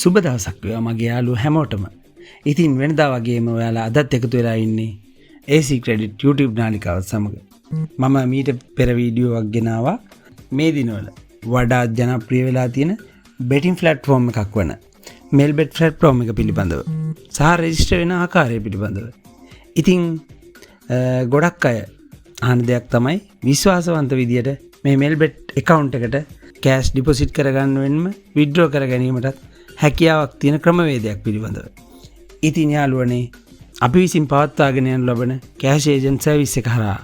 සුබ දවසක් වේවා මගේ යාළුවෝ හැමෝටම. ඉතින් වෙනදා වගේම ඔයාලා අදත් එකතු වෙලා ඉන්නේ AC Credit YouTube නාලිකාවත් සමග. මම මීට පෙර වීඩියෝ එකක් ගෙනාවා මේ දිනවල වඩා ජනප්‍රිය වෙලා තියෙන betting platform එකක් වන Melbet platform එක පිළිබඳව සහ රෙජිස්ටර් වෙන ආකාරය පිළිබඳව. ඉතින් ගොඩක් අය අහන දෙයක් තමයි විශ්වාසවන්ත විදියට මේ Melbet account එකට cash deposit කරගන්න වෙනම withdraw කර ගැනීමටත් හැකියාවක් තියෙන ක්‍රමවේදයක් පිළිබඳව. ඉතින් යාළුවනේ අපි විසින් පවත්වාගෙන යන ලබන cash agent service එක හරහා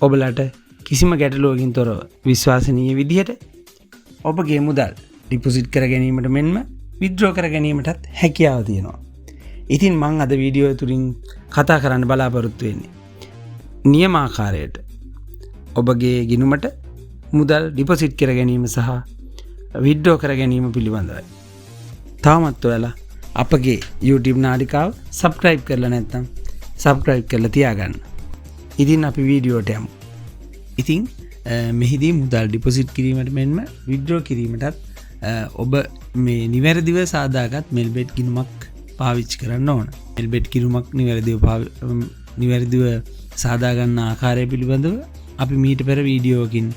ඔබලට කිසිම ගැටලුවකින් තොරව විශ්වාසනීය විදිහට ඔබගේ මුදල් deposit කර ගැනීමට මෙන්ම withdraw කර ගැනීමටත් හැකියාව තියෙනවා. ඉතින් මම අද වීඩියෝ තුලින් කතා කරන්න බලාපොරොත්තු වෙන්නේ නියමාකාරයට ඔබගේ ගිණුමට මුදල් deposit කර ගැනීම සහ withdraw කර ගැනීම පිළිබඳවයි. තාමත් ඔයාලා අපගේ YouTube නාලිකාව subscribe කරලා නැත්නම් subscribe කරලා තියාගන්න. ඉතින් අපි වීඩියෝට යමු. ඉතින් මෙහිදී මුදල් deposit කිරීමට මෙන්ම withdraw කිරීමටත් ඔබ මේ නිවැරදිව සාදාගත් Melbet ගිණුමක් පාවිච්චි කරන්න ඕන. Melbet ගිණුමක් නිවැරදිව සාදා ගන්න ආකාරය පිළිබඳව අපි මීට පෙර වීඩියෝකින්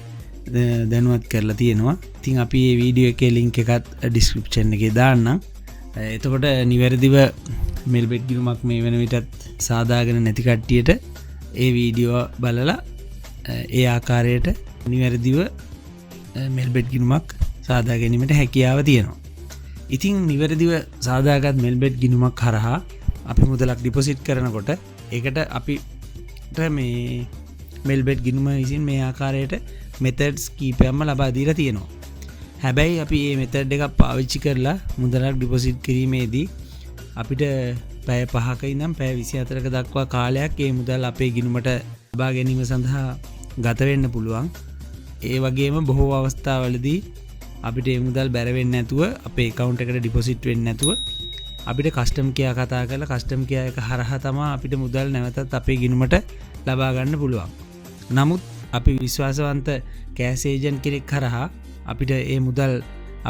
දැනුවත් කරලා තියෙනවා. ඉතින් අපි මේ වීඩියෝ එකේ link එකත් description එකේ දාන්නම්. එතකොට නිවැරදිව Melbet ගිණුමක් මේ වෙන විටත් සාදාගෙන නැති කට්ටියට ඒ වීඩියෝ බලලා ඒ ආකාරයට නිවැරදිව Melbet ගිණුමක් සාදා ගැනීමට හැකියාව තියෙනවා. ඉතින් නිවැරදිව සාදාගත් Melbet ගිණුමක් හරහා අපි මුදලක් deposit කරනකොට ඒකට අපිට මේ Melbet ගිණුම විසින් මේ ආකාරයට methods කීපයක්ම ලබා දීලා තියෙනවා. හැබැයි අපි මේ method එකක් පාවිච්චි කරලා මුදලක් deposit කිරීමේදී අපිට පැය 5ක ඉඳන් පැය 24ක දක්වා කාලයක් මේ මුදල් අපේ ගිණුමට ලබා ගැනීම සඳහා ගත වෙන්න පුළුවන්. ඒ වගේම බොහෝ අවස්ථාවලදී අපිට මේ මුදල් බැර වෙන්නේ නැතුව අපේ account එකට deposit වෙන්නේ නැතුව අපිට custom care කතා කරලා custom care එක හරහා තමයි අපිට මුදල් නැවතත් අපේ ගිණුමට ලබා ගන්න පුළුවන්. නමුත් අපි විශ්වාසවන්ත cash agent කෙනෙක් කරහා අපිට මේ මුදල්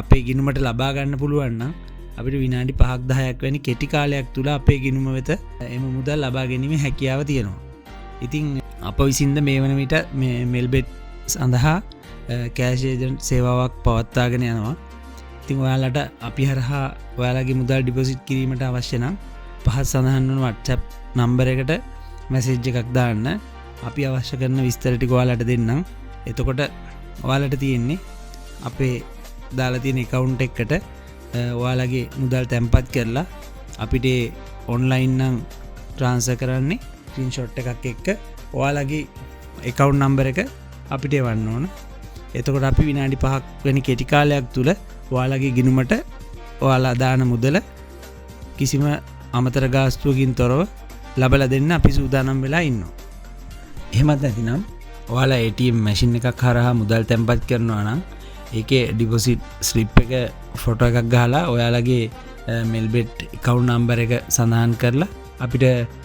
අපේ ගිණුමට ලබා ගන්න පුළුවන් නම් අපිට විනාඩි 5ක් 10ක් වැනි කෙටි කාලයක් තුල අපේ ගිණුම වෙත මේ මුදල් ලබා ගැනීමේ හැකියාව තියෙනවා. ඉතින් අප විසින්ද මේ වන විට මේ Melbet සඳහා cash agent සේවාවක් පවත්වාගෙන යනවා. ඉතින් ඔයාලට අපි හරහා ඔයාලගේ මුදල් deposit කිරීමට අවශ්‍ය නම් පහත් සඳහන් වන WhatsApp නම්බර් එකට message එකක් දාන්න. අපි අවශ්‍ය කරන විස්තර ටික ඔයාලට දෙන්නම්. එතකොට ඔයාලට තියෙන්නේ අපේ දාලා තියෙන account එකකට ඔයාලගේ මුදල් තැන්පත් කරලා අපිට online නම් transfer කරන්නේ screenshot එකක් එක්ක ඔයාලගේ account number එක අපිට එවන්න ඕන. එතකොට අපි විනාඩි 5ක් වෙනි කෙටි කාලයක් තුල ඔයාලගේ ගිණුමට ඔයාලා දාන මුදල කිසිම අමතර ගාස්තුවකින් තොරව ලබලා දෙන්න අපි සූදානම් වෙලා ඉන්නවා. එහෙමත් නැතිනම් ඔයාලා ATM මැෂින් එකක් හරහා මුදල් තැන්පත් කරනවා නම් ඒකේ deposit slip එක ෆොටෝ එකක් ගහලා ඔයාලගේ Melbet account number එක සඳහන් කරලා අපිට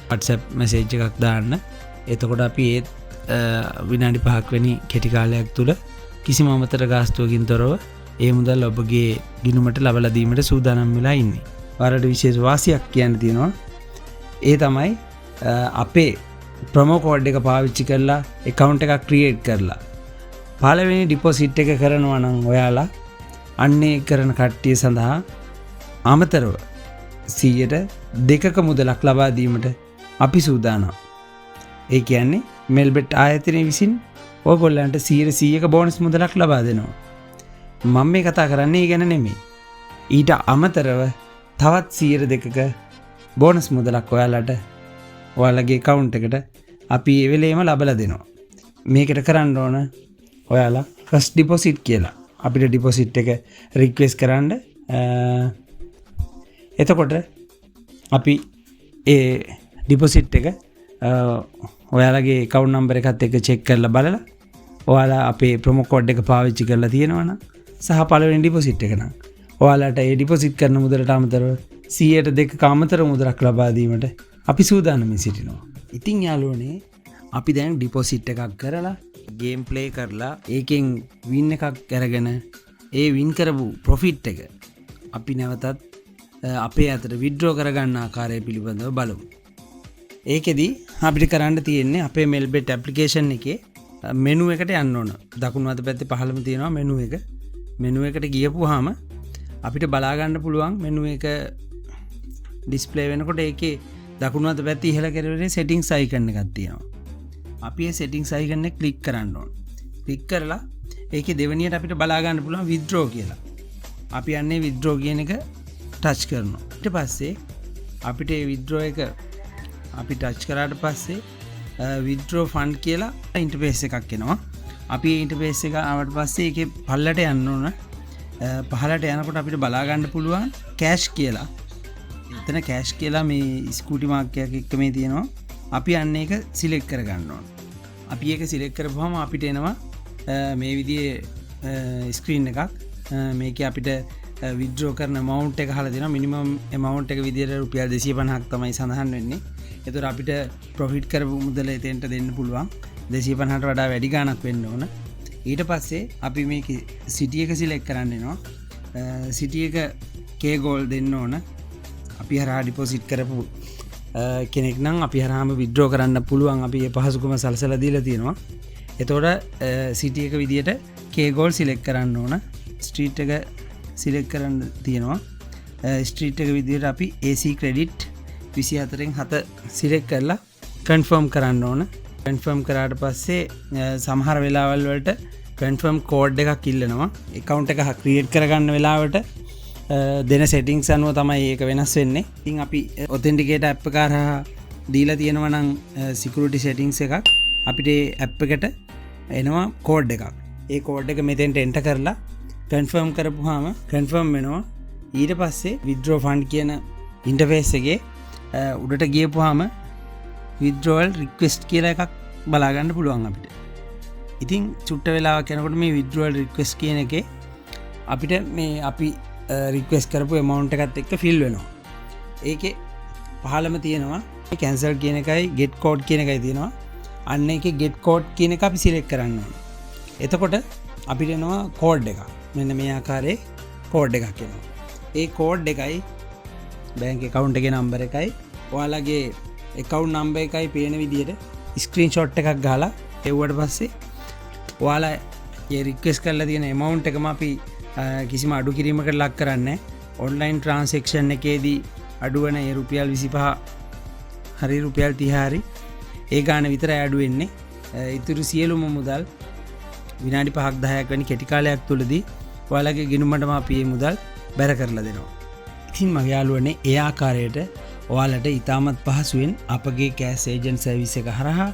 WhatsApp message එකක් දාන්න. එතකොට අපි විනාඩි 5ක් වෙනි කෙටි කාලයක් තුල කිසිම අමතර ගාස්තුවකින් තොරව ඒ මුදල් ඔබගේ ගිණුමට ලබා දීමට සූදානම් වෙලා ඉන්නේ. ඔයාලට විශේෂ වාසියක් කියන්න තියෙනවා. ඒ තමයි අපේ ප්‍රොමෝ කෝඩ් එක පාවිච්චි කරලා account එකක් create කරලා පළවෙනි deposit එක කරනවා නම් ඔයාලා අන්නේ කරන කට්ටිය සඳහා අමතරව 100%ක මුදලක් ලබා දීමට අපි සූදානම්. ඒ කියන්නේ Melbet ආයතනය විසින් ඔයගොල්ලන්ට 100%ක බෝනස් මුදලක් ලබා දෙනවා. මම මේ කතා කරන්නේ ගැන නෙමෙයි. ඊට අමතරව තවත් 100%ක බෝනස් මුදලක් ඔයාලට ඔයාලගේ account එකට අපි ඒ වෙලේම ලබලා දෙනවා. මේකට කරන්න ඕන ඔයාලා first deposit කියලා අපිට deposit එක request කරන්න. එතකොට අපි ඒ deposit එක ඔයාලගේ account number එකත් එක්ක check කරලා බලලා ඔයාලා අපේ promo code එක පාවිච්චි කරලා තියෙනවා නම් සහ පළවෙනි deposit එක නම් ඔයාලට ඒ deposit කරන මුදලට අමතරව 100%ක අමතර මුදලක් ලබා දීමට අපි සූදානම් සිටිනවා. ඉතින් යාළුවනේ අපි දැන් deposit එකක් කරලා game play කරලා ඒකෙන් win එකක් අරගෙන ඒ win කරපු profit එක අපි නැවතත් අපේ අතට විඩ්‍රෝ කරගන්න ආකාරය පිළිබඳව බලමු. ඒකෙදි අපිට කරන්න තියෙන්නේ අපේ මෙල්බෙට් ඇප්ලිකේෂන් එකේ මෙනු එකට යන්න ඕන. දකුණු අත පැත්තේ පහළම තියෙනවා මෙනු එක. මෙනු එකට ගියපුවාම අපිට බලා ගන්න පුළුවන් මෙනු එක ඩිස්ප්ලේ වෙනකොට ඒකේ දකුණු අත පැත්තේ ඉහළ කෙළවරේ settings icon එකක් තියෙනවා. අපි ඒ settings icon එක ක්ලික් කරන්න ඕන. ක්ලික් කරලා ඒකේ දෙවෙනියට අපිට බලා ගන්න පුළුවන් withdraw කියලා. අපි යන්නේ withdraw කියන එක ටච් කරනවා. ඊට පස්සේ අපිට මේ withdraw එක අපි ටච් කරාට පස්සේ withdraw fund කියලා ඉන්ටර්ෆේස් එකක් එනවා. අපි මේ ඉන්ටර්ෆේස් එක ආවට පස්සේ ඒකේ පල්ලට යන්න ඕන. පහළට යනකොට අපිට බලා ගන්න පුළුවන් cash කියලා. එතන cash කියලා මේ ස්කූටි මාක් එකක් එක්ක මේ තියෙනවා. අපි අන්න ඒක සිලෙක්ට් කර ගන්න ඕන. අපි ඒක සිලෙක්ට් කරපුවාම අපිට එනවා මේ විදිහේ ස්ක්‍රීන් එකක්. මේකේ අපිට withdraw කරන amount එක අහලා දෙනවා. minimum amount එක විදිහට රුපියල් 250ක් තමයි සඳහන් වෙන්නේ. ඒතර අපිට profit කරපු මුදල එතෙන්ට දෙන්න පුළුවන්. 250ට වඩා වැඩි ගාණක් වෙන්න ඕන. ඊට පස්සේ අපි මේක city එක select කරන්න වෙනවා. city එක K goal දෙන්න ඕන. අපි හරහා deposit කරපු කෙනෙක් නම් අපි හරහාම withdraw කරන්න පුළුවන්. අපි ඒ පහසුකම සලසලා දීලා තියෙනවා. එතකොට city එක විදියට K goal select කරන්න ඕන. street එක select කරන්න තියෙනවා. street එක විදියට අපි AC credit 24න් 7 select කරලා confirm කරන්න ඕන. confirm කරාට පස්සේ සමහර වෙලාවල් වලට confirm code එකක් ඉල්ලනවා. account එක create කරගන්න වෙලාවට දෙන settings අනුව තමයි ඒක වෙනස් වෙන්නේ. ඉතින් අපි authenticator app එක හරහා දීලා තියෙනවා නම් security settings එකක් අපිට app එකට එනවා code එකක්. ඒ code එක මෙතෙන්ට enter කරලා confirm කරපුවාම confirm වෙනවා. ඊට පස්සේ withdraw fund කියන interface එකේ උඩට ගියපුවාම withdrawal request කියලා එකක් බලා ගන්න පුළුවන් අපිට. ඉතින් චුට්ට වෙලාවක් යනකොට මේ withdrawal request කියන එකේ අපිට මේ අපි request කරපු amount එකත් එක්ක fill වෙනවා. ඒකේ පහළම තියෙනවා cancel කියන එකයි get code කියන එකයි තියෙනවා. අන්න ඒකේ get code කියන එක අපි select කරන්න ඕනේ. එතකොට අපිට එනවා code එකක්. මෙන්න මේ ආකාරයේ code එකක් එනවා. ඒ code එකයි bank account එකේ number එකයි ඔයාලගේ account number එකයි පේන විදිහට screenshot එකක් ගහලා එව්වට පස්සේ ඔයාලා මේ request කරලා තියෙන amount එකම අපි කිසිම අඩු කිරීමකට ලක් කරන්නේ online transaction එකේදී අඩු වෙන ඒ රුපියල් 25 හරි රුපියල් 30 හරි ඒ ගාන විතරයි අඩු වෙන්නේ. ඊටු සියලුම මුදල් විනාඩි 5ක් 10ක් වැනි කෙටි කාලයක් තුලදී ඔයාලගේ ගිණුමටම අපි මේ මුදල් බැර කරලා දෙනවා. ඉතින් මගේ යාළුවනේ ඒ ආකාරයට ඔයාලට ඉතාමත් පහසුවෙන් අපගේ කෑෂ් ඒජන්ට් සර්විස් එක හරහා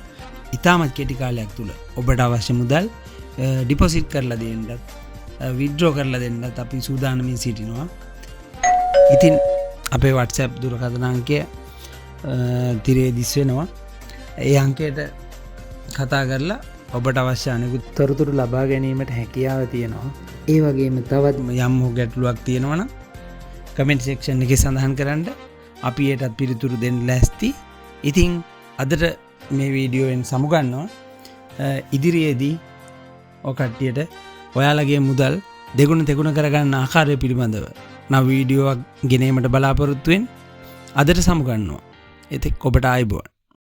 ඉතාමත් කෙටි කාලයක් තුල ඔබට අවශ්‍ය මුදල් ඩිපොසිට් කරලා දෙන්නත් විත්ඩ්‍රෝ කරලා දෙන්නත් අපි සූදානම්ින් සිටිනවා. ඉතින් අපේ WhatsApp දුරකථන අංකය තිරේ දිස් වෙනවා. ඒ අංකයට කතා කරලා ඔබට අවශ්‍ය අනෙකුත් තොරතුරු ලබා ගැනීමට හැකියාව තියෙනවා. ඒ වගේම තවත් යම් ගැටලුවක් තියෙනවා නම් කමෙන්ට් සෙක්ෂන් එකේ සඳහන් කරන්න. අපි ඒටත් පිළිතුරු දෙන්න ලෑස්ති. ඉතින් අදට මේ වීඩියෝෙන් සමුගන්නවා. ඉදිරියේදී ඔය කට්ටියට ඔයාලගේ මුදල් දෙගුණ තෙගුණ කරගන්න ආකාරය පිළිබඳව නව වීඩියෝවක් ගෙනීමට බලාපොරොත්තු වෙන අදට සමුගන්නවා. එතෙක් ඔබට ආයුබෝවන්.